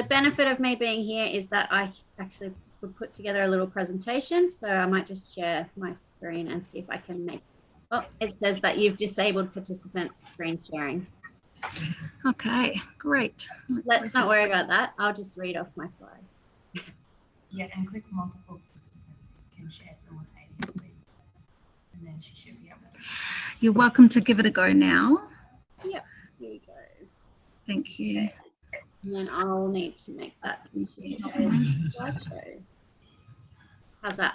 The benefit of me being here is that I actually could put together a little presentation. So I might just share my screen and see if I can make, oh, it says that you've disabled participant screen sharing. Okay, great. Let's not worry about that. I'll just read off my slides. Yeah, and click multiple participants can share simultaneously. And then she should be able to. You're welcome to give it a go now. Yep, here you go. Thank you. Okay. And then I'll need to make that into a slideshow. How's that?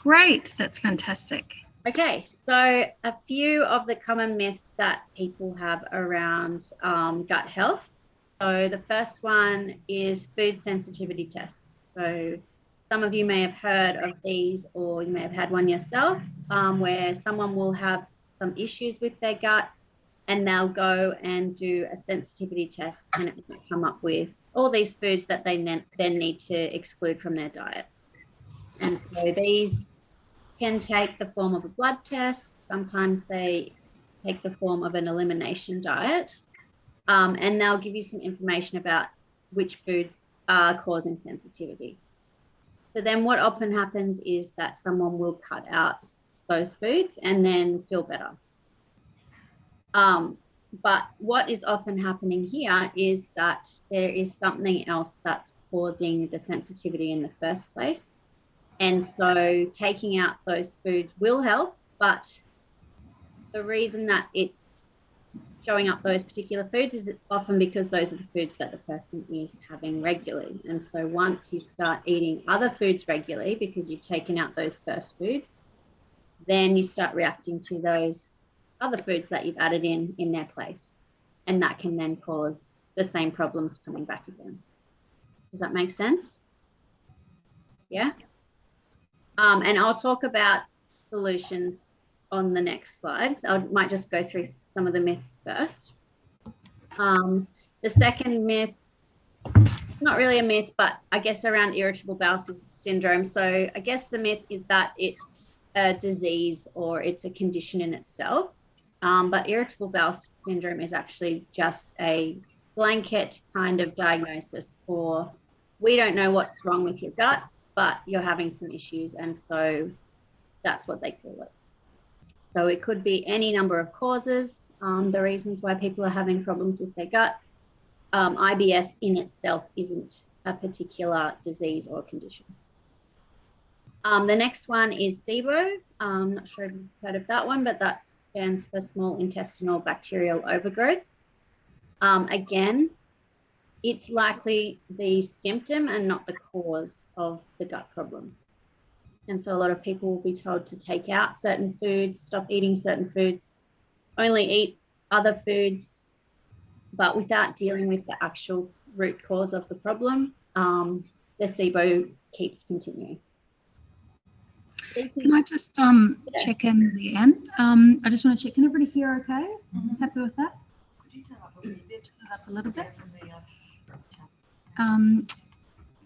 Great, that's fantastic. Okay, so a few of the common myths that people have around gut health. So the first one is food sensitivity tests. So some of you may have heard of these, or you may have had one yourself, where someone will have some issues with their gut and they'll go and do a sensitivity test, and it might come up with all these foods that they then need to exclude from their diet. And so these can take the form of a blood test. Sometimes they take the form of an elimination diet, and they'll give you some information about which foods are causing sensitivity. So then what often happens is that someone will cut out those foods and then feel better. But what is often happening here is that there is something else that's causing the sensitivity in the first place. And so taking out those foods will help, but the reason that it's showing up those particular foods is often because those are the foods that the person is having regularly. And so once you start eating other foods regularly, because you've taken out those first foods, then you start reacting to those other foods that you've added in their place. And that can then cause the same problems coming back again. Does that make sense? Yeah. And I'll talk about solutions on the next slide. So I might just go through some of the myths first. The second myth, not really a myth, but I guess around irritable bowel syndrome. So I guess the myth is that it's a disease or it's a condition in itself. But irritable bowel syndrome is actually just a blanket kind of diagnosis for, we don't know what's wrong with your gut, but you're having some issues, and so that's what they call it. So it could be any number of causes, the reasons why people are having problems with their gut. IBS in itself isn't a particular disease or condition. The next one is SIBO. I'm not sure if you've heard of that one, but that stands for small intestinal bacterial overgrowth. Again, it's likely the symptom and not the cause of the gut problems. And so a lot of people will be told to take out certain foods, stop eating certain foods, only eat other foods, but without dealing with the actual root cause of the problem, the SIBO keeps continuing. Can I just check in, Leanne? I just want to check, can everybody hear okay? Mm-hmm. Happy with that? Could you turn up a little bit?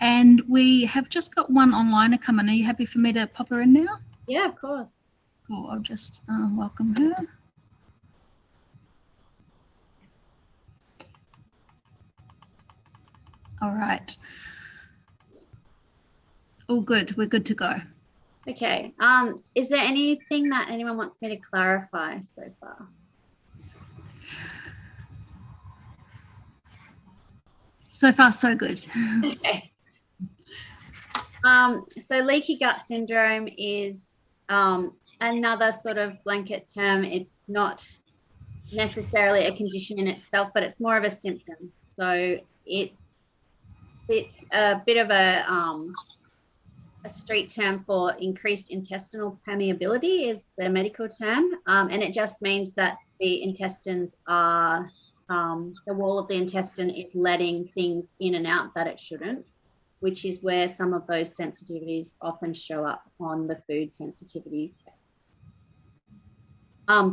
And we have just got one onliner coming. Are you happy for me to pop her in now? Yeah, of course. Cool. I'll just welcome her. All right. All good. We're good to go. Okay. Is there anything that anyone wants me to clarify so far? So far, so good. Okay. So leaky gut syndrome is another sort of blanket term. It's not necessarily a condition in itself, but it's more of a symptom. So it's a bit of a street term for increased intestinal permeability is the medical term. And it just means that the intestines are, the wall of the intestine is letting things in and out that it shouldn't, which is where some of those sensitivities often show up on the food sensitivity test.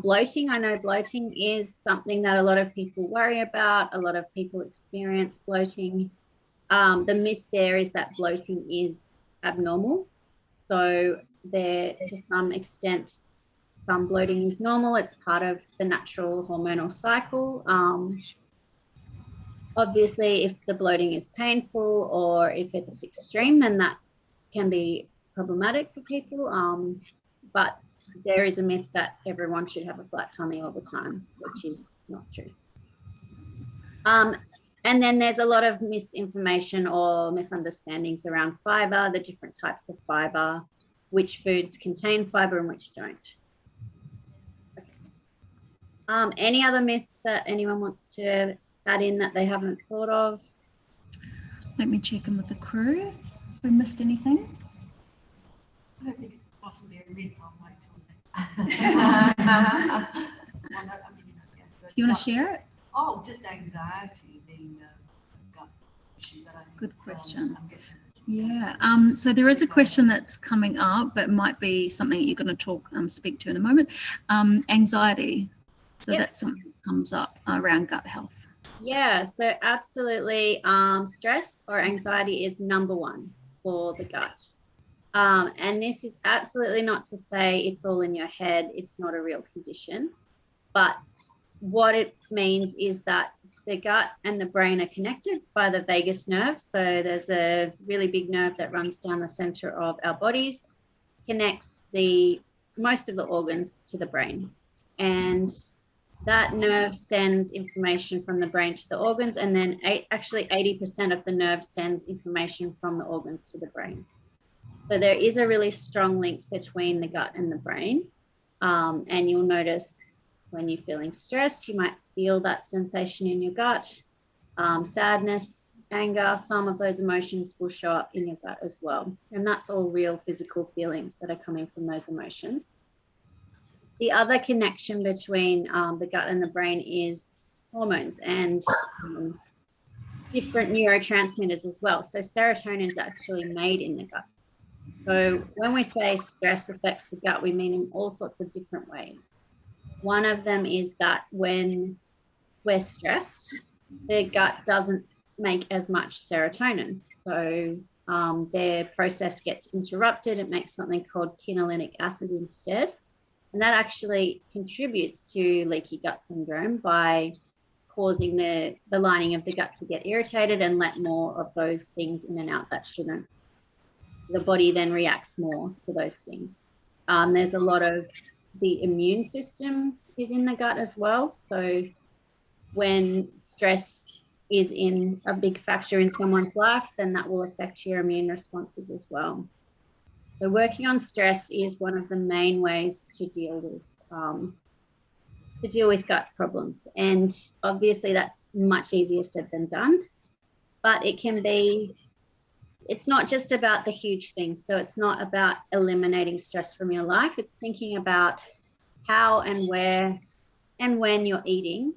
Bloating, I know bloating is something that a lot of people worry about. A lot of people experience bloating. The myth there is that bloating is abnormal. So there, to some extent, some bloating is normal. It's part of the natural hormonal cycle. Obviously, if the bloating is painful or if it's extreme, then that can be problematic for people. But there is a myth that everyone should have a flat tummy all the time, which is not true. And then there's a lot of misinformation or misunderstandings around fiber, the different types of fiber, which foods contain fiber and which don't. Okay. Any other myths that anyone wants to add in that they haven't thought of? Let me check in with the crew if we missed anything. I don't think it's possibly a myth. I'll wait till next. Do you want to share it? Oh, just anxiety being a gut issue. Good question. Yeah. So there is a question that's coming up, but might be something you're going to speak to in a moment. Anxiety. So that's something that comes up around gut health. Yeah. So absolutely, stress or anxiety is number one for the gut. And this is absolutely not to say it's all in your head. It's not a real condition, but what it means is that the gut and the brain are connected by the vagus nerve. So there's a really big nerve that runs down the center of our bodies, connects most of the organs to the brain. And that nerve sends information from the brain to the organs, and then actually 80% of the nerve sends information from the organs to the brain. So there is a really strong link between the gut and the brain. And you'll notice when you're feeling stressed, you might feel that sensation in your gut. Sadness, anger, some of those emotions will show up in your gut as well. And that's all real physical feelings that are coming from those emotions. The other connection between the gut and the brain is hormones and different neurotransmitters as well. So serotonin is actually made in the gut. So when we say stress affects the gut, we mean in all sorts of different ways. One of them is that when we're stressed, the gut doesn't make as much serotonin. So their process gets interrupted. It makes something called quinolinic acid instead. And that actually contributes to leaky gut syndrome by causing the lining of the gut to get irritated and let more of those things in and out that shouldn't. The body then reacts more to those things. There's a lot of the immune system is in the gut as well. So when stress is in a big factor in someone's life, then that will affect your immune responses as well. So working on stress is one of the main ways to deal with gut problems. And obviously that's much easier said than done, but it's not just about the huge things. So it's not about eliminating stress from your life. It's thinking about how and where and when you're eating,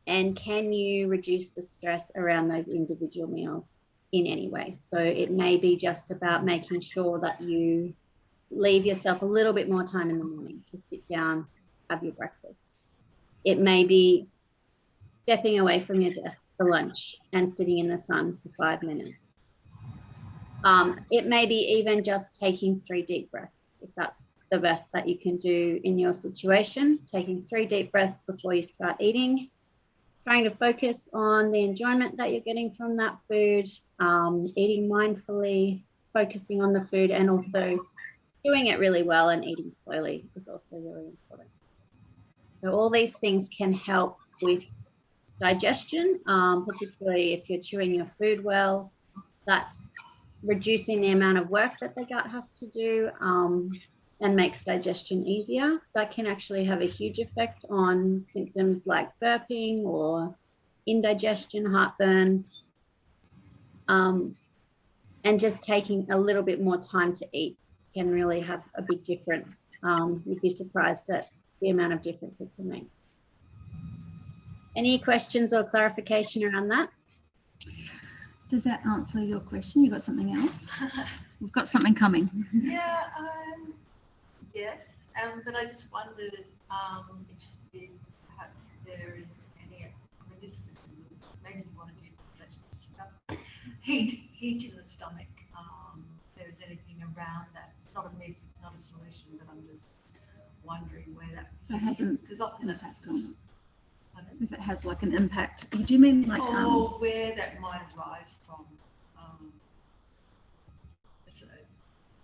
and can you reduce the stress around those individual meals in any way. So it may be just about making sure that you leave yourself a little bit more time in the morning to sit down, have your breakfast. It may be stepping away from your desk for lunch and sitting in the sun for 5 minutes. It may be even just taking 3 deep breaths, if that's the best that you can do in your situation. Taking 3 deep breaths before you start eating, trying to focus on the enjoyment that you're getting from that food, eating mindfully, focusing on the food, and also doing it really well and eating slowly is also really important. So all these things can help with digestion, particularly if you're chewing your food well. That's reducing the amount of work that the gut has to do and makes digestion easier. That can actually have a huge effect on symptoms like burping or indigestion, heartburn, and just taking a little bit more time to eat can really have a big difference. You'd be surprised at the amount of difference it can make. Any questions or clarification around that? Does that answer your question? You got something else? We've got something coming. Yeah, yes, but I just wondered if perhaps there is any, this is maybe you want to do heat in the stomach. If there is anything around that. It's not a myth, it's not a solution, but I'm just wondering where that hasn't, because often impact on it. Pardon? If it has like an impact. Do you mean like or where that might arise from. So,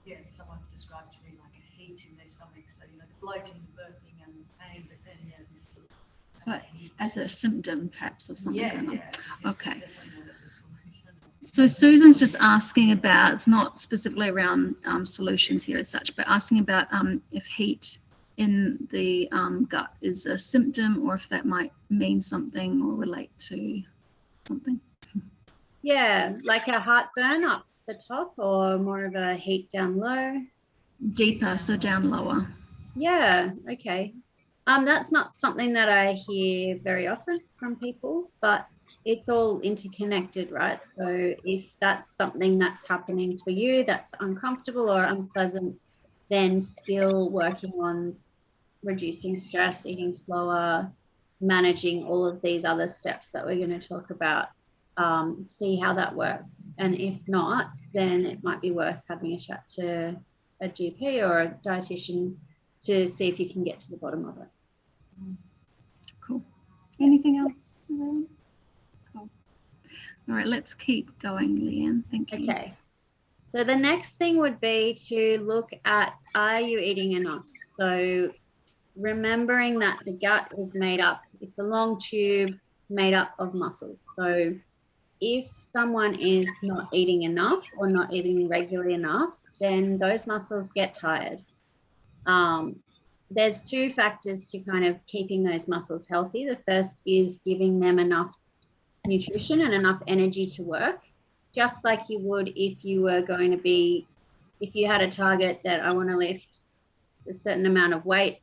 yeah, someone described to me like a heat in their stomach. So, you know, the bloating, the burping and pain, but then, yeah, this sort of so heat. as a symptom perhaps of something going on? Yeah, Okay. definitely not as a solution. So Susan's just asking about, it's not specifically around solutions here as such, but asking about if heat in the gut is a symptom or if that might mean something or relate to something. Yeah, like a heartburn up the top or more of a heat down low? Deeper, so down lower. Yeah, okay. That's not something that I hear very often from people, but it's all interconnected, right? So if that's something that's happening for you that's uncomfortable or unpleasant, then still working on reducing stress, eating slower, managing all of these other steps that we're going to talk about, see how that works. And if not, then it might be worth having a chat to a GP or a dietitian to see if you can get to the bottom of it. Cool. Anything else? Cool. All right, let's keep going, Leanne. Thank you. Okay. So the next thing would be to look at, are you eating enough? So remembering that the gut is made up, it's a long tube made up of muscles. So if someone is not eating enough or not eating regularly enough, then those muscles get tired. There's two factors to kind of keeping those muscles healthy. The first is giving them enough nutrition and enough energy to work, just like you would if you were going to be, if you had a target that I want to lift a certain amount of weight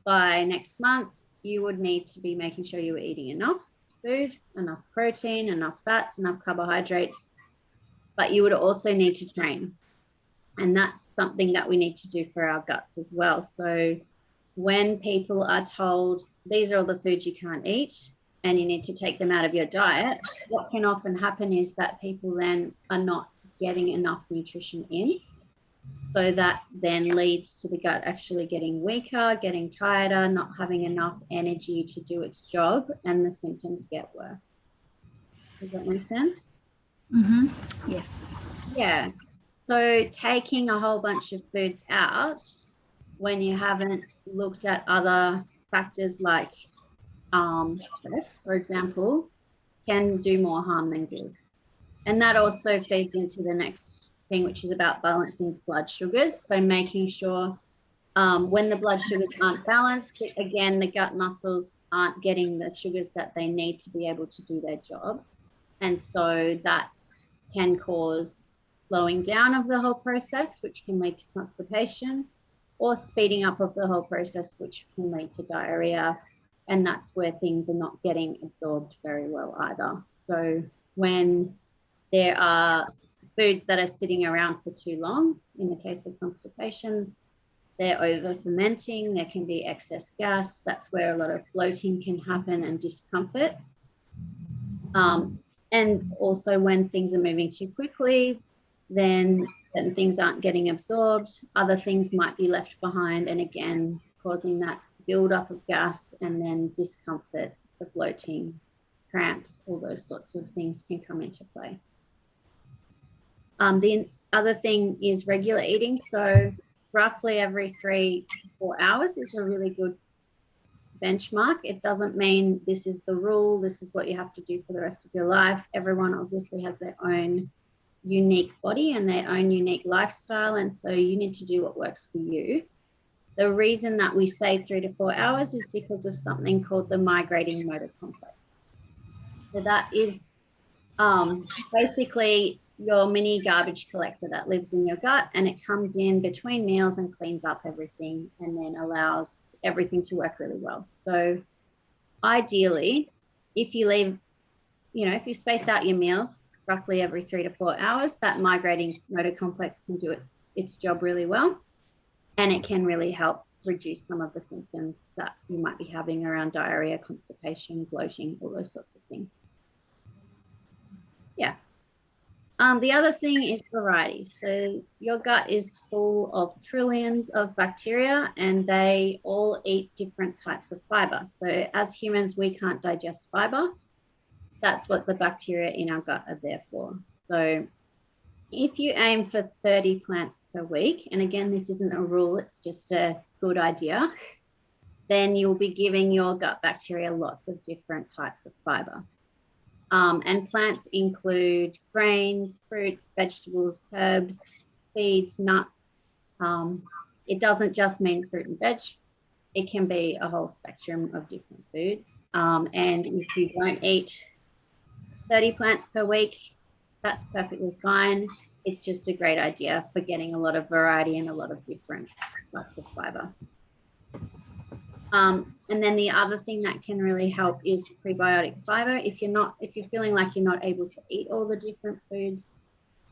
by next month, you would need to be making sure you were eating enough food, enough protein, enough fats, enough carbohydrates, but you would also need to train. And that's something that we need to do for our guts as well. So when people are told these are all the foods you can't eat and you need to take them out of your diet, what can often happen is that people then are not getting enough nutrition in. So that then leads to the gut actually getting weaker, getting tireder, not having enough energy to do its job, and the symptoms get worse. Does that make sense? Mm-hmm. Yes. Yeah. So taking a whole bunch of foods out when you haven't looked at other factors like stress, for example, can do more harm than good. And that also feeds into the next thing, which is about balancing blood sugars. So making sure when the blood sugars aren't balanced, again, the gut muscles aren't getting the sugars that they need to be able to do their job. And so that can cause slowing down of the whole process, which can lead to constipation, or speeding up of the whole process, which can lead to diarrhea. And that's where things are not getting absorbed very well either. So when there are foods that are sitting around for too long, in the case of constipation, they're over fermenting, there can be excess gas. That's where a lot of bloating can happen and discomfort. And also when things are moving too quickly, then certain things aren't getting absorbed, other things might be left behind, and again, causing that buildup of gas and then discomfort, the bloating, cramps, all those sorts of things can come into play. The other thing is regular eating. So roughly every 3 to 4 hours is a really good benchmark. It doesn't mean this is the rule, this is what you have to do for the rest of your life. Everyone obviously has their own unique body and their own unique lifestyle, and so you need to do what works for you. The reason that we say 3 to 4 hours is because of something called the migrating motor complex. So that is basically your mini garbage collector that lives in your gut, and it comes in between meals and cleans up everything and then allows everything to work really well. So ideally, if you leave, if you space out your meals roughly every 3 to 4 hours, that migrating motor complex can do its job really well, and it can really help reduce some of the symptoms that you might be having around diarrhea, constipation, bloating, all those sorts of things. Yeah. The other thing is variety. So your gut is full of trillions of bacteria, and they all eat different types of fiber. So as humans, we can't digest fiber. That's what the bacteria in our gut are there for. So if you aim for 30 plants per week, and again, this isn't a rule, it's just a good idea, then you'll be giving your gut bacteria lots of different types of fiber. And plants include grains, fruits, vegetables, herbs, seeds, nuts. It doesn't just mean fruit and veg. It can be a whole spectrum of different foods. And if you don't eat 30 plants per week, that's perfectly fine. It's just a great idea for getting a lot of variety and a lot of different types of fiber. And then the other thing that can really help is prebiotic fiber. If you're feeling like you're not able to eat all the different foods,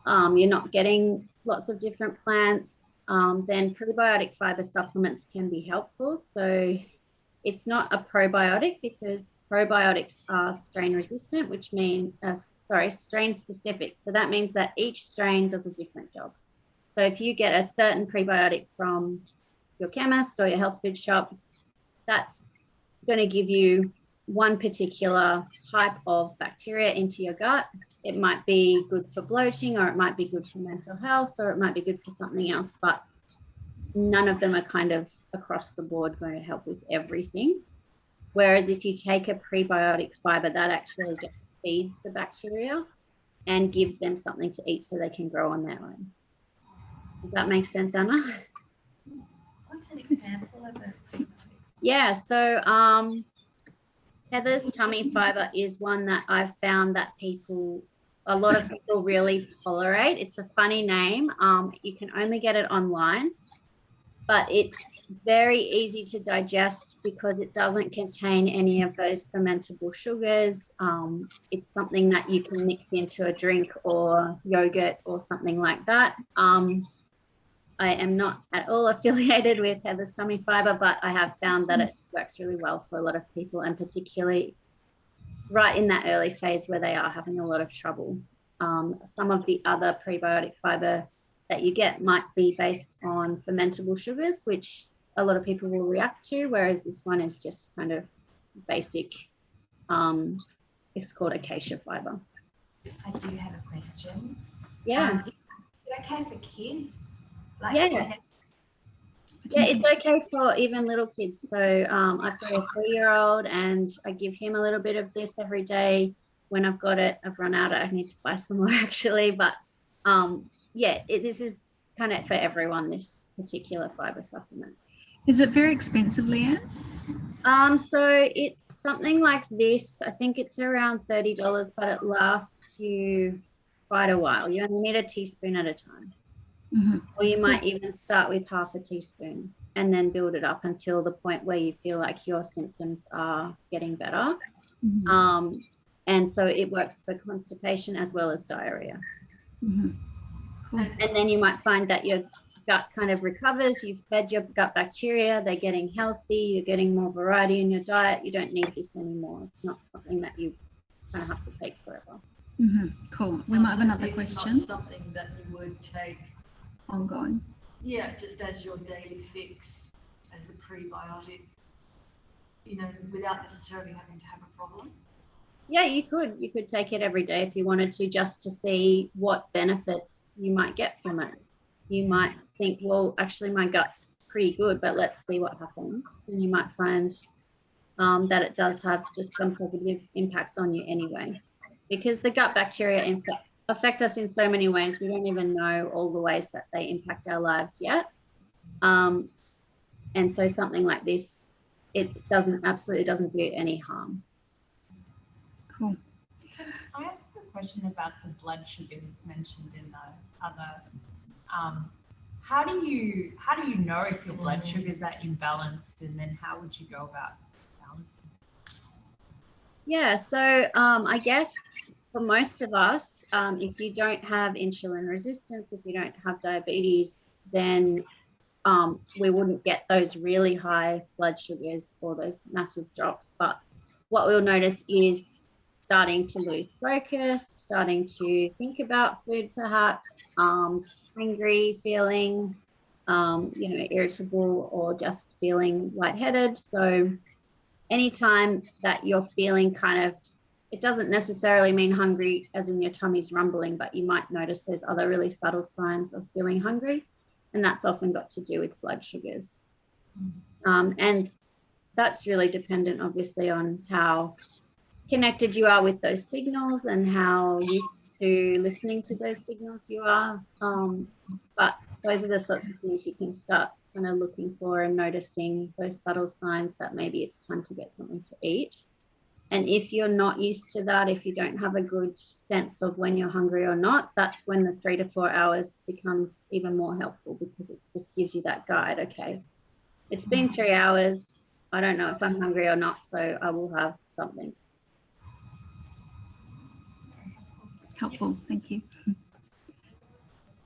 you're not getting lots of different plants, then prebiotic fiber supplements can be helpful. So it's not a probiotic because probiotics are strain resistant, which means, strain specific. So that means that each strain does a different job. So if you get a certain prebiotic from your chemist or your health food shop, that's going to give you one particular type of bacteria into your gut. It might be good for bloating, or it might be good for mental health, or it might be good for something else, but none of them are kind of across the board going to help with everything. Whereas if you take a prebiotic fiber, that actually just feeds the bacteria and gives them something to eat so they can grow on their own. Does that make sense, Emma? What's an example of a? Yeah, so Heather's tummy fiber is one that I've found that a lot of people really tolerate. It's a funny name. You can only get it online, but it's very easy to digest because it doesn't contain any of those fermentable sugars. It's something that you can mix into a drink or yogurt or something like that. I am not at all affiliated with Heather's Tummy Fiber, but I have found that it works really well for a lot of people, and particularly right in that early phase where they are having a lot of trouble. Some of the other prebiotic fiber that you get might be based on fermentable sugars, which a lot of people will react to, whereas this one is just kind of basic. It's called acacia fiber. I do have a question. Yeah. Is it okay for kids? Yeah, it's okay for even little kids. So I've got a 3-year-old and I give him a little bit of this every day. When I've got it, I've run out. I need to buy some more actually. But this is kind of for everyone, this particular fiber supplement. Is it very expensive, Leanne? So it's something like this. I think it's around $30, but it lasts you quite a while. You only need a teaspoon at a time. Mm-hmm. Or you might even start with half a teaspoon and then build it up until the point where you feel like your symptoms are getting better. Mm-hmm. And so it works for constipation as well as diarrhea. Mm-hmm. Cool. And then you might find that your gut kind of recovers. You've fed your gut bacteria. They're getting healthy. You're getting more variety in your diet. You don't need this anymore. It's not something that you kind of have to take forever. Mm-hmm. Cool. We might have another question. It's not something that you would take ongoing. Yeah, just as your daily fix, as a prebiotic, without necessarily having to have a problem. Yeah, you could take it every day if you wanted to, just to see what benefits you might get from it. You might think, well, actually my gut's pretty good, but let's see what happens. And you might find that it does have just some positive impacts on you anyway, because the gut bacteria affect us in so many ways. We don't even know all the ways that they impact our lives yet. And so something like this, it absolutely doesn't do any harm. Cool. I asked a question about the blood sugars mentioned in the other. How do you know if your blood sugars are imbalanced, and then how would you go about balancing? Yeah, so I guess for most of us, if you don't have insulin resistance, if you don't have diabetes, then we wouldn't get those really high blood sugars or those massive drops. But what we'll notice is starting to lose focus, starting to think about food perhaps, hungry feeling, you know, irritable, or just feeling lightheaded. So anytime that you're feeling kind of, it doesn't necessarily mean hungry as in your tummy's rumbling, but you might notice there's other really subtle signs of feeling hungry, and that's often got to do with blood sugars. And that's really dependent, obviously, on how connected you are with those signals and how used to listening to those signals you are. But those are the sorts of things you can start kind of looking for and noticing, those subtle signs that maybe it's time to get something to eat. And if you're not used to that, if you don't have a good sense of when you're hungry or not, that's when the 3 to 4 hours becomes even more helpful, because it just gives you that guide. Okay, it's been 3 hours. I don't know if I'm hungry or not, so I will have something. Helpful, thank you.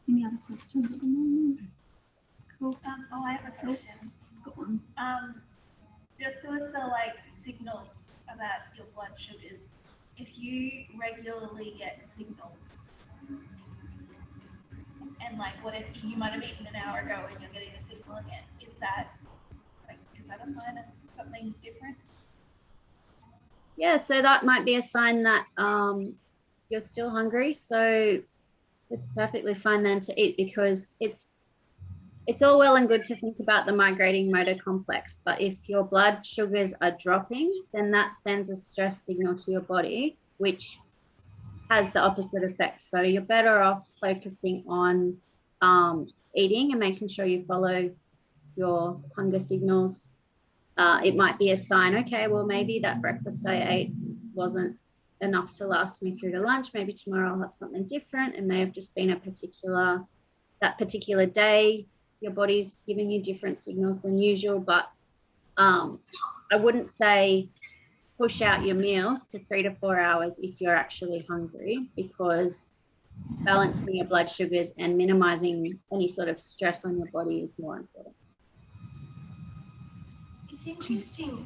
Any other questions at the moment? Cool. Oh, I have a question. Got one. Just with the like signals about your blood sugars, if you regularly get signals, and like what if you might have eaten an hour ago and you're getting a signal again, is that a sign of something different? Yeah, so that might be a sign that you're still hungry. So it's perfectly fine then to eat, because it's all well and good to think about the migrating motor complex, but if your blood sugars are dropping, then that sends a stress signal to your body, which has the opposite effect. So you're better off focusing on eating and making sure you follow your hunger signals. It might be a sign, okay, well, maybe that breakfast I ate wasn't enough to last me through to lunch. Maybe tomorrow I'll have something different. It may have just been that particular day. Your body's giving you different signals than usual, but I wouldn't say push out your meals to 3 to 4 hours if you're actually hungry, because balancing your blood sugars and minimizing any sort of stress on your body is more important. It's interesting,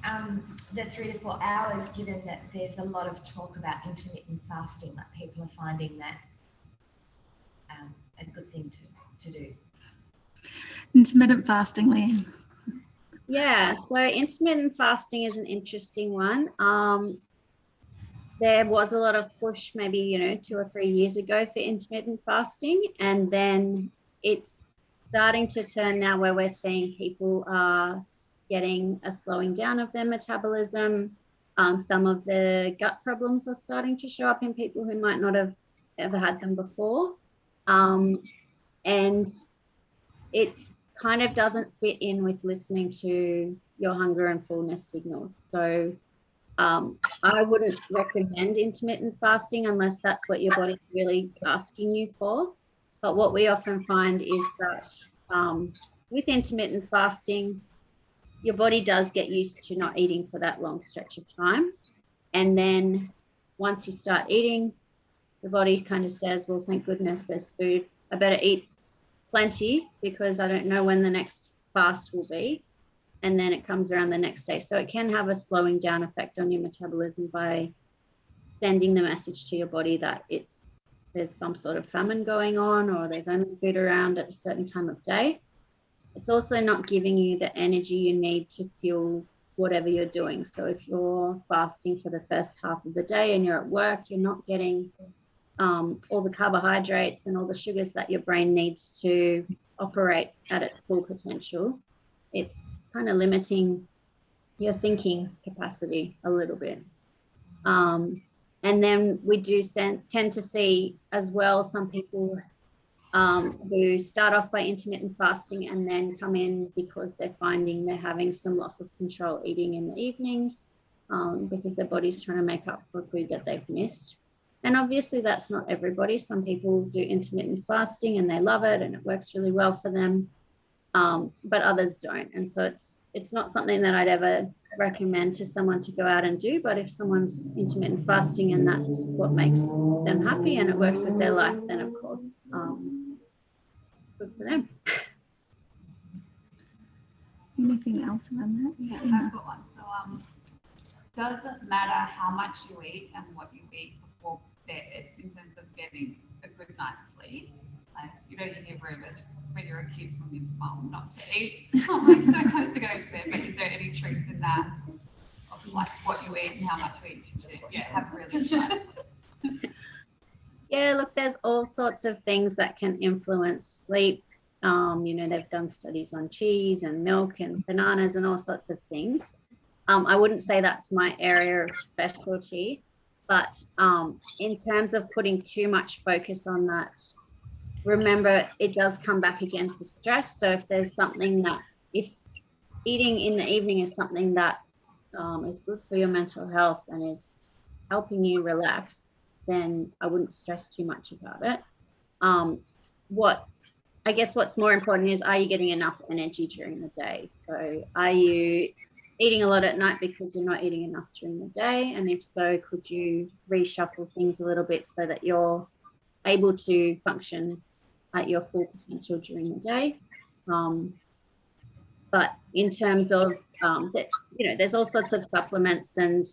the 3 to 4 hours, given that there's a lot of talk about intermittent fasting, like people are finding that a good thing to do. Intermittent fasting, Leanne. Yeah, so intermittent fasting is an interesting one. There was a lot of push maybe, 2 or 3 years ago for intermittent fasting, and then it's starting to turn now where we're seeing people are getting a slowing down of their metabolism. Some of the gut problems are starting to show up in people who might not have ever had them before. And it's kind of doesn't fit in with listening to your hunger and fullness signals. So I wouldn't recommend intermittent fasting unless that's what your body's really asking you for. But what we often find is that with intermittent fasting, your body does get used to not eating for that long stretch of time. And then once you start eating, the body kind of says, well, thank goodness there's food. I better eat plenty because I don't know when the next fast will be. And then it comes around the next day. So it can have a slowing down effect on your metabolism by sending the message to your body that there's some sort of famine going on, or there's only food around at a certain time of day. It's also not giving you the energy you need to fuel whatever you're doing. So if you're fasting for the first half of the day and you're at work, you're not getting all the carbohydrates and all the sugars that your brain needs to operate at its full potential. It's kind of limiting your thinking capacity a little bit. And then we do tend to see as well some people who start off by intermittent fasting and then come in because they're finding they're having some loss of control eating in the evenings because their body's trying to make up for food that they've missed. And obviously that's not everybody. Some people do intermittent fasting and they love it and it works really well for them, but others don't. And so it's not something that I'd ever recommend to someone to go out and do. But if someone's intermittent fasting and that's what makes them happy and it works with their life, then of course, good for them. Anything else around that? Yeah, I've got one. So doesn't matter how much you eat and what you eat before bed in terms of getting a good night's sleep. Like, you hear rumors when you're a kid from your mum not to eat something so close to going to bed, but is there any truth in that of like what you eat and how much you eat to have really good night's sleep? Yeah, look, there's all sorts of things that can influence sleep. They've done studies on cheese and milk and bananas and all sorts of things. I wouldn't say that's my area of specialty, but in terms of putting too much focus on that, remember, it does come back again to stress. So if there's something that, if eating in the evening is something that is good for your mental health and is helping you relax, then I wouldn't stress too much about it. What's more important is, are you getting enough energy during the day? So are you eating a lot at night because you're not eating enough during the day? And if so, could you reshuffle things a little bit so that you're able to function at your full potential during the day? But in terms of, there's all sorts of supplements and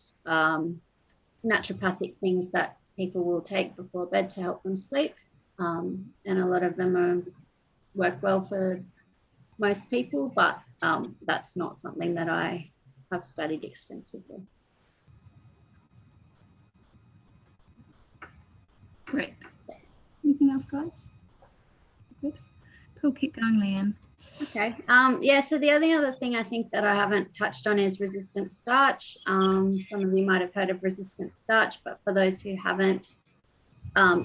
naturopathic things that people will take before bed to help them sleep. And a lot of them work well for most people, but that's not something that I have studied extensively. Great. Anything else, guys? Good. Cool. Keep going, Leanne. Okay. So the only other thing I think that I haven't touched on is resistant starch. Some of you might have heard of resistant starch, but for those who haven't,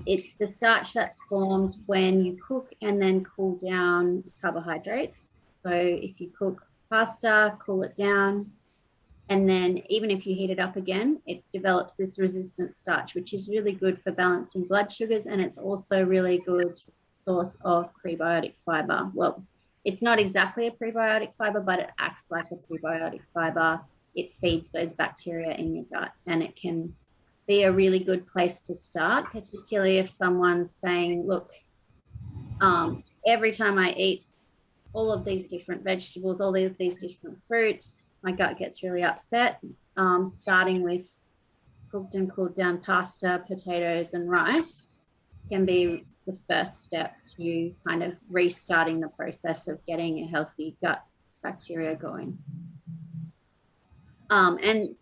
it's the starch that's formed when you cook and then cool down carbohydrates. So if you cook pasta, cool it down, and then even if you heat it up again, it develops this resistant starch, which is really good for balancing blood sugars, and it's also really good source of prebiotic fiber. Well, it's not exactly a prebiotic fiber, but it acts like a prebiotic fiber. It feeds those bacteria in your gut, and it can be a really good place to start, particularly if someone's saying, look, every time I eat all of these different vegetables, all of these different fruits, my gut gets really upset. Starting with cooked and cooled down pasta, potatoes, and rice can be the first step to kind of restarting the process of getting a healthy gut bacteria going. And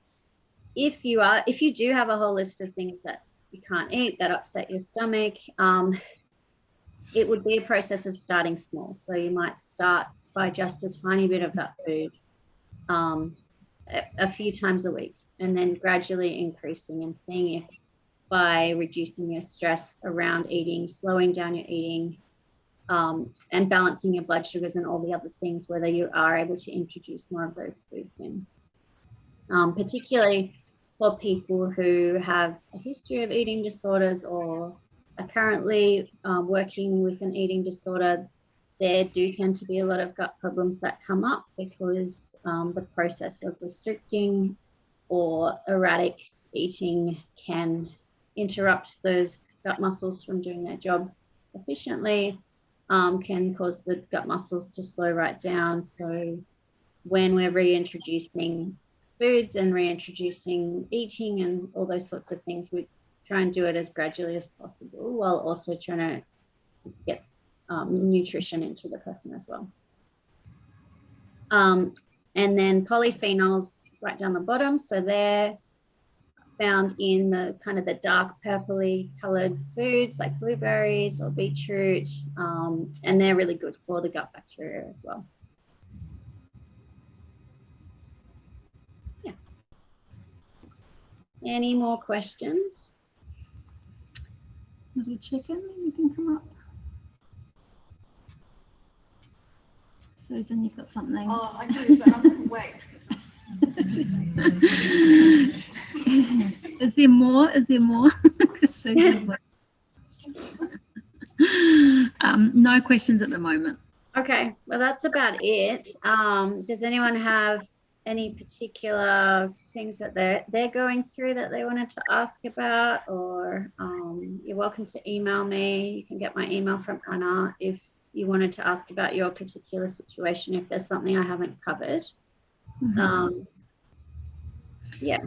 if you do have a whole list of things that you can't eat that upset your stomach, it would be a process of starting small. So you might start by just a tiny bit of that food a few times a week, and then gradually increasing and seeing if by reducing your stress around eating, slowing down your eating, and balancing your blood sugars and all the other things, whether you are able to introduce more of those foods in. Particularly for people who have a history of eating disorders or are currently working with an eating disorder, there do tend to be a lot of gut problems that come up because the process of restricting or erratic eating can interrupt those gut muscles from doing their job efficiently, can cause the gut muscles to slow right down. So when we're reintroducing foods and reintroducing eating and all those sorts of things, we try and do it as gradually as possible while also trying to get nutrition into the person as well. And then polyphenols right down the bottom. So they're found in the kind of the dark purpley colored foods like blueberries or beetroot, and they're really good for the gut bacteria as well. Yeah. Any more questions? Little chicken, anything come up? Susan, you've got something. Oh, I do, but I'm going to wait. Is there more? Is there more? No questions at the moment. Okay, well, that's about it. Does anyone have any particular things that they're going through that they wanted to ask about? Or you're welcome to email me. You can get my email from Anna if you wanted to ask about your particular situation, if there's something I haven't covered. Mm-hmm. Yeah.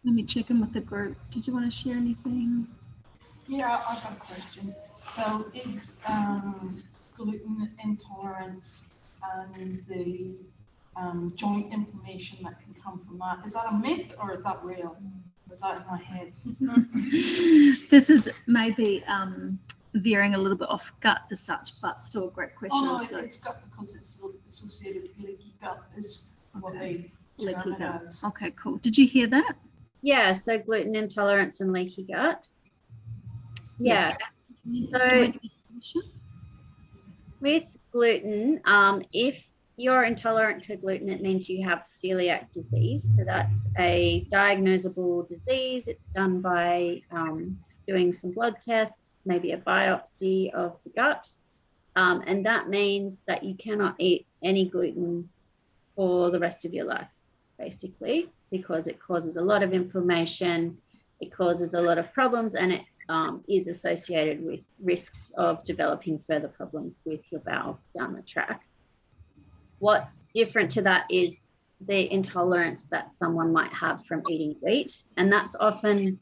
Let me check in with the group. Did you want to share anything? Yeah, I've got a question. So is gluten intolerance and the joint inflammation that can come from that, is that a myth or is that real? Or is that in my head? This is maybe veering a little bit off gut as such, but still a great question. Oh, So it's gut because it's associated with leaky gut is what they leaky term it gut. as. Okay, cool. Did you hear that? Yeah, so gluten intolerance and leaky gut. Yeah. Yes. So Joint inflammation? with gluten, if you're intolerant to gluten, it means you have celiac disease. So that's a diagnosable disease. It's done by doing some blood tests, maybe a biopsy of the gut. And that means that you cannot eat any gluten for the rest of your life, basically, because it causes a lot of inflammation, it causes a lot of problems, and it is associated with risks of developing further problems with your bowels down the track. What's different to that is the intolerance that someone might have from eating wheat, and that's often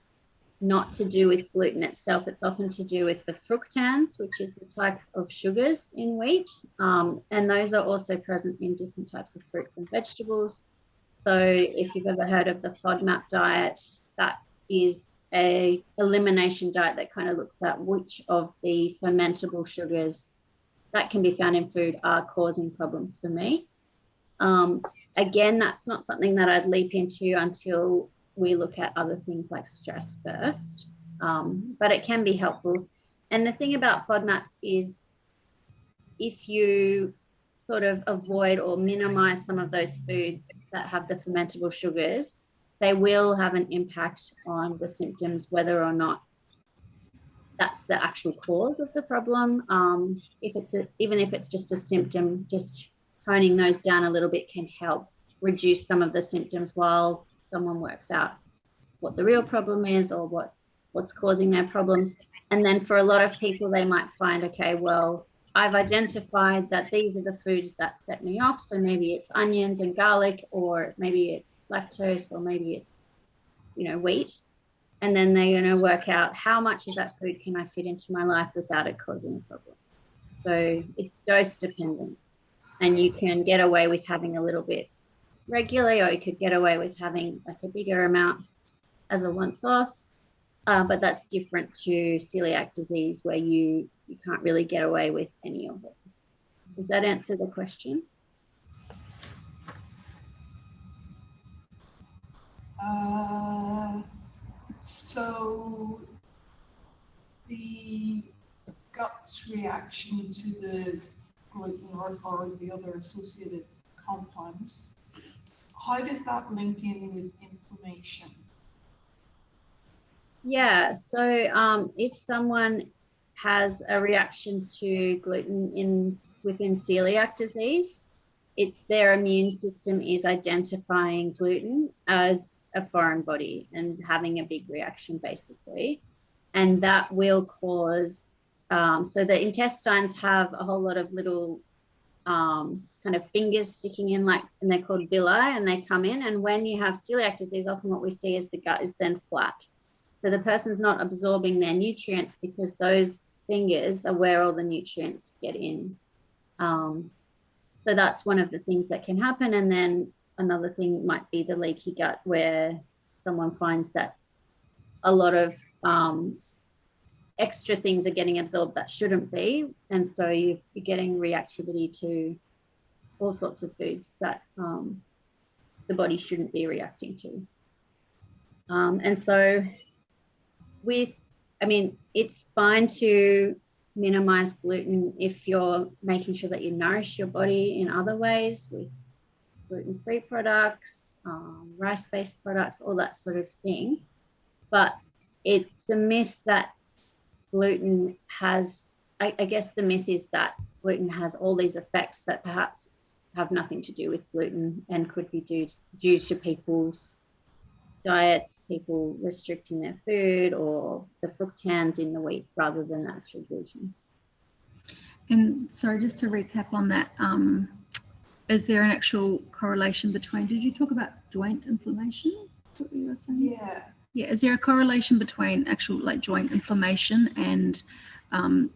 not to do with gluten itself. It's often to do with the fructans, which is the type of sugars in wheat, and those are also present in different types of fruits and vegetables. So if you've ever heard of the FODMAP diet, that is a elimination diet that kind of looks at which of the fermentable sugars that can be found in food are causing problems for me. Again, that's not something that I'd leap into until we look at other things like stress first, but it can be helpful. And the thing about FODMAPs is if you sort of avoid or minimize some of those foods that have the fermentable sugars, they will have an impact on the symptoms, whether or not that's the actual cause of the problem. Even if it's just a symptom, just toning those down a little bit can help reduce some of the symptoms while someone works out what the real problem is or what's causing their problems. And then for a lot of people, they might find, okay, well, I've identified that these are the foods that set me off. So maybe it's onions and garlic, or maybe it's lactose, or maybe it's, wheat. And then they're going to work out how much of that food can I fit into my life without it causing a problem. So it's dose dependent, and you can get away with having a little bit regularly, or you could get away with having like a bigger amount as a once off. But that's different to celiac disease, where you can't really get away with any of it. Does that answer the question? So the gut reaction to the gluten or the other associated compounds, how does that link in with inflammation? Yeah, so if someone has a reaction to gluten within celiac disease, it's their immune system is identifying gluten as a foreign body and having a big reaction, basically. And that will cause, so the intestines have a whole lot of little kind of fingers sticking in, and they're called villi, and they come in. And when you have celiac disease, often what we see is the gut is then flat. So the person's not absorbing their nutrients because those fingers are where all the nutrients get in. So that's one of the things that can happen. And then another thing might be the leaky gut, where someone finds that a lot of extra things are getting absorbed that shouldn't be. And so you're getting reactivity to all sorts of foods that the body shouldn't be reacting to. And so it's fine to minimize gluten if you're making sure that you nourish your body in other ways with gluten-free products, rice-based products, all that sort of thing. But it's a myth that gluten has, I guess the myth is that gluten has all these effects that perhaps have nothing to do with gluten and could be due to people's diets, people restricting their food, or the fructans in the wheat rather than the actual gluten. And sorry, just to recap on that, is there an actual correlation between, did you talk about joint inflammation? what you were saying? Yeah. Yeah, is there a correlation between actual like joint inflammation and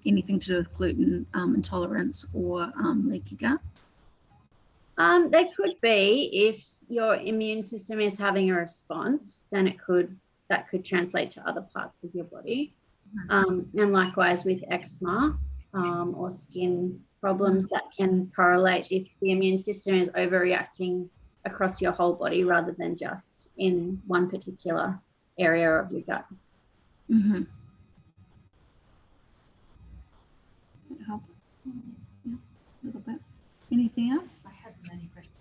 anything to do with gluten intolerance or leaky gut? There could be. If your immune system is having a response, then that could translate to other parts of your body. And likewise with eczema or skin problems, that can correlate if the immune system is overreacting across your whole body rather than just in one particular area of your gut. Mm-hmm. That help? Yeah, a little bit. Anything else? I have many questions.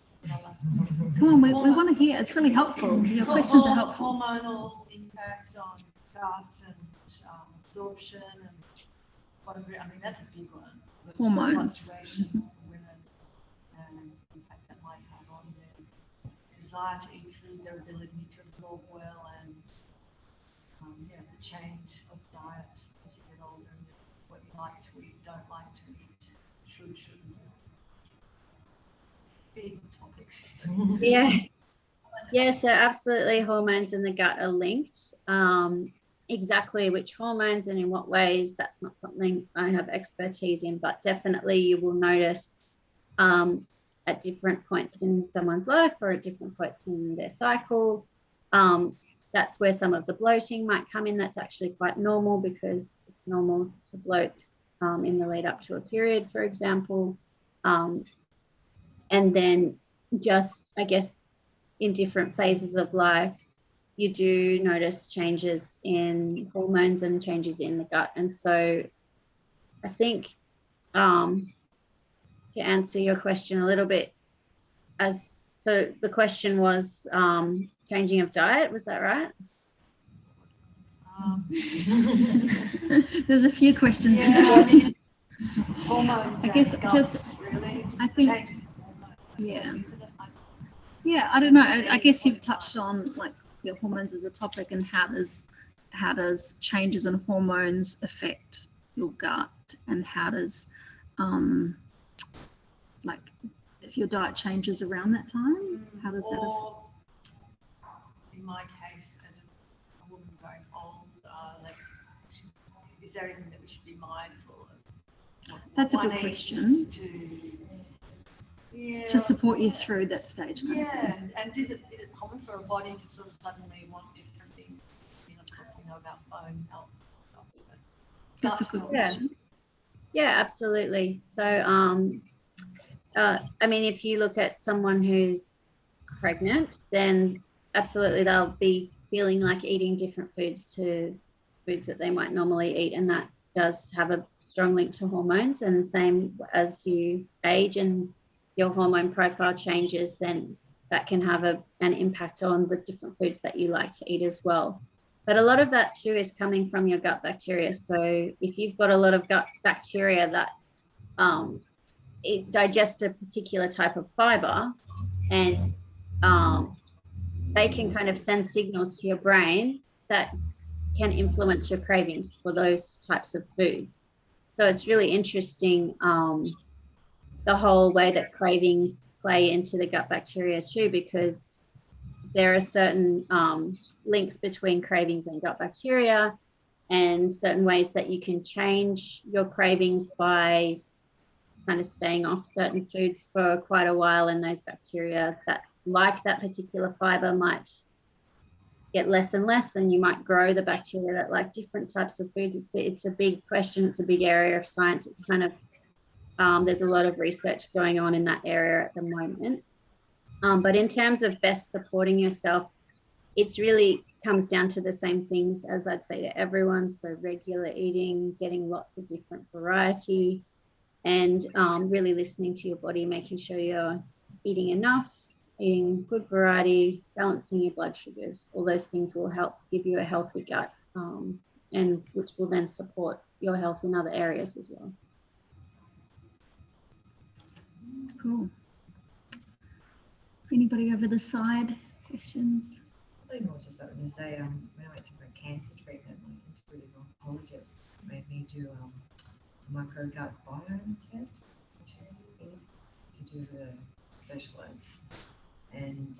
Come on, we want to hear. It's really helpful. Your questions are helpful. Hormonal impact on gut and absorption and whatever. I mean, that's a big one. The Hormones. fluctuations for women and the impact that might have on their desire to eat food, their ability to absorb well, and the change of diet as you get older, and what you like to eat, don't like to eat, shouldn't do. Big topic. Yeah, so absolutely hormones in the gut are linked. Exactly which hormones and in what ways, that's not something I have expertise in, but definitely you will notice at different points in someone's life or at different points in their cycle. That's where some of the bloating might come in. That's actually quite normal because it's normal to bloat in the lead up to a period, for example. And then just, I guess, in different phases of life, you do notice changes in hormones and changes in the gut. And so I think to answer your question a little bit, so the question was changing of diet, was that right? There's a few questions. Yeah, I mean, hormones. I guess and guts, just, really. I think, Changes in hormones, yeah. isn't it? Yeah, I don't know. I guess you've touched on like your hormones as a topic, and how does changes in hormones affect your gut, and how does like if your diet changes around that time, how does that affect? Or in my case, as a woman going old, like, is there anything that we should be mindful of? That's a good question. To support you through that stage. Yeah, and is it common for a body to sort of suddenly want different things? You know, of course, we know about bone health stuff. That's a good question. Yeah, absolutely. So, I mean, if you look at someone who's pregnant, then absolutely they'll be feeling like eating different foods to foods that they might normally eat, and that does have a strong link to hormones. And same as you age and your hormone profile changes, then that can have an impact on the different foods that you like to eat as well. But a lot of that too is coming from your gut bacteria. So if you've got a lot of gut bacteria that it digests a particular type of fiber, and they can kind of send signals to your brain that can influence your cravings for those types of foods. So it's really interesting, the whole way that cravings play into the gut bacteria too, because there are certain links between cravings and gut bacteria, and certain ways that you can change your cravings by kind of staying off certain foods for quite a while, and those bacteria that like that particular fiber might get less and less, and you might grow the bacteria that like different types of foods. It's a big question. It's a big area of science. It's kind of there's a lot of research going on in that area at the moment. But in terms of best supporting yourself, it's really comes down to the same things as I'd say to everyone. So regular eating, getting lots of different variety, and really listening to your body, making sure you're eating enough, eating good variety, balancing your blood sugars. All those things will help give you a healthy gut, and which will then support your health in other areas as well. Cool. Anybody over the side? Questions? Probably more just something to say. When I went through my cancer treatment, my integrative oncologist made me do a microgut biome test, which is easy to do with a specialist. And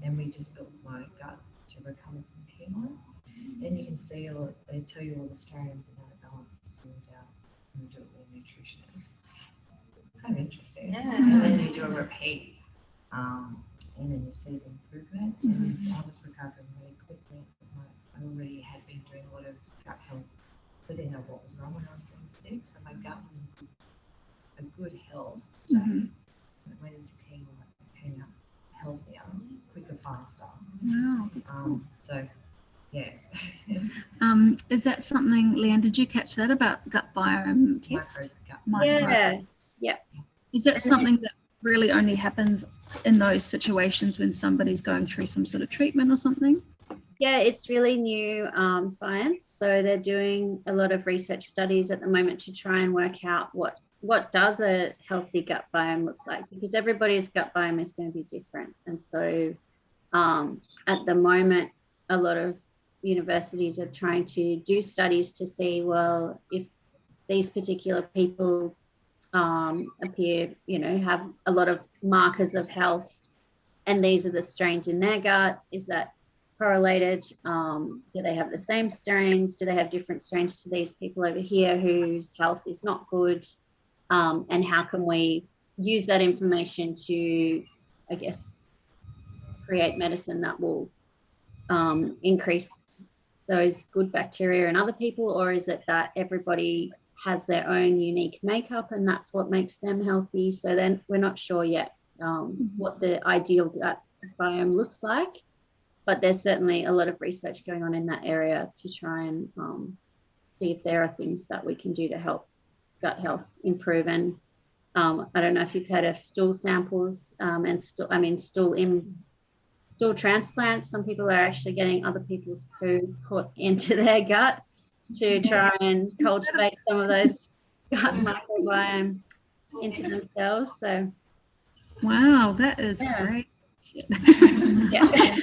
and we just built my gut to recover from chemo. And you can see they tell you all the strains and how to balance food out and do it with a nutritionist. It's kind of interesting. Yeah. And then you do a repeat, and then you see the improvement. And I was recovering really quickly. I already had been doing a lot of gut health. I didn't know what was wrong when I was getting sick, so my gut was in a good health state. I went into chemo, came out healthier, quicker, faster. Wow, that's cool. So, yeah. Is that something, Leanne, did you catch that about gut biome test? Yeah. Is that something that really only happens in those situations when somebody's going through some sort of treatment or something? Yeah, it's really new science. So they're doing a lot of research studies at the moment to try and work out what does a healthy gut biome look like, because everybody's gut biome is going to be different. And so at the moment, a lot of universities are trying to do studies to see, well, if these particular people appear, have a lot of markers of health, and these are the strains in their gut, is that correlated? Do they have the same strains? Do they have different strains to these people over here whose health is not good? And how can we use that information to, I guess, create medicine that will increase those good bacteria in other people? Or is it that everybody has their own unique makeup and that's what makes them healthy? So then we're not sure yet what the ideal gut biome looks like. But there's certainly a lot of research going on in that area to try and see if there are things that we can do to help gut health improve. And I don't know if you've heard of stool samples and stool transplants. Some people are actually getting other people's poo put into their gut to try and cultivate some of those gut microbiome into themselves. So, wow, that is great. Yeah.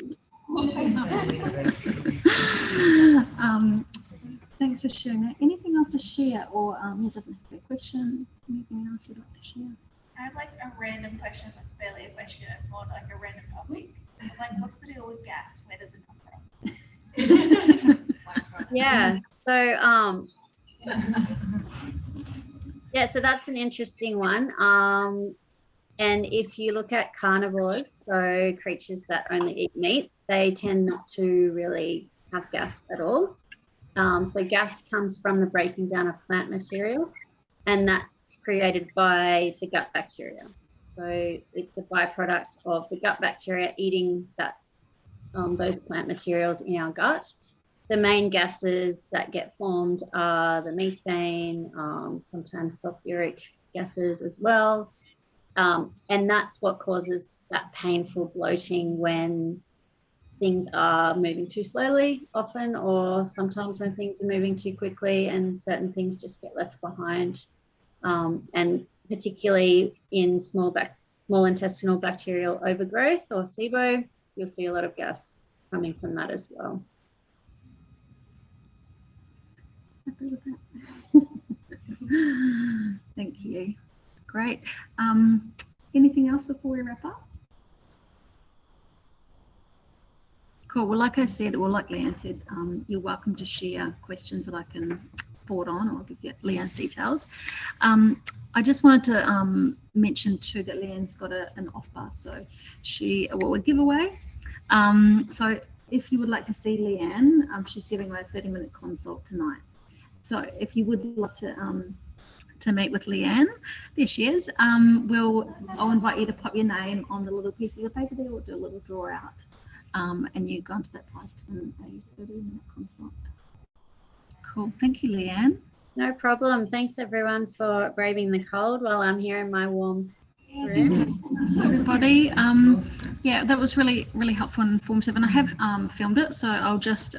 Thanks for sharing that. Anything else to share, or it doesn't have to be a question? Anything else you'd like to share? I have like a random question that's barely a question. It's more like a random topic. Like, what's the deal with gas? Where does it come from? Yeah. So so that's an interesting one. And if you look at carnivores, so creatures that only eat meat, they tend not to really have gas at all. So gas comes from the breaking down of plant material, and that's created by the gut bacteria. So it's a byproduct of the gut bacteria eating those plant materials in our gut. The main gases that get formed are the methane, sometimes sulfuric gases as well. And that's what causes that painful bloating when things are moving too slowly often, or sometimes when things are moving too quickly and certain things just get left behind. And particularly in small intestinal bacterial overgrowth, or SIBO, you'll see a lot of gas coming from that as well. Thank you. Great. Anything else before we wrap up? Cool. Well, like I said, or like Leanne said, you're welcome to share questions that I can forward on, or give you Leanne's details. I just wanted to mention too that Leanne's got an offer. So a giveaway. So if you would like to see Leanne, she's giving away a 30-minute consult tonight. So if you would love to meet with Leanne, there she is. I'll invite you to pop your name on the little pieces of paper there. We'll do a little draw out, and you go into that prize to win a 30-minute consult. Cool. Thank you, Leanne. No problem. Thanks everyone for braving the cold while I'm here in my warm room. Thanks everybody. Yeah, that was really, really helpful and informative, and I have filmed it, so I'll just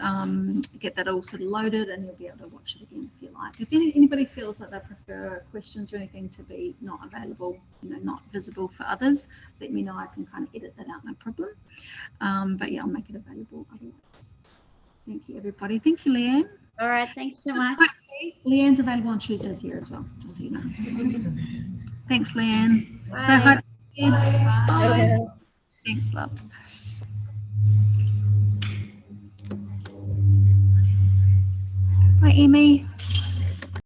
get that all sort of loaded, and you'll be able to watch it again if you like. If anybody feels that they prefer questions or anything to be not available, not visible for others, let me know. I can kind of edit that out, no problem. But yeah, I'll make it available otherwise. Thank you, everybody. Thank you, Leanne. All right, thanks so much. Quickly, Leanne's available on Tuesdays here as well, just so you know. Thanks, Leanne. Bye. Say hi to the kids. Bye. Bye. Thanks, love. Bye, Amy.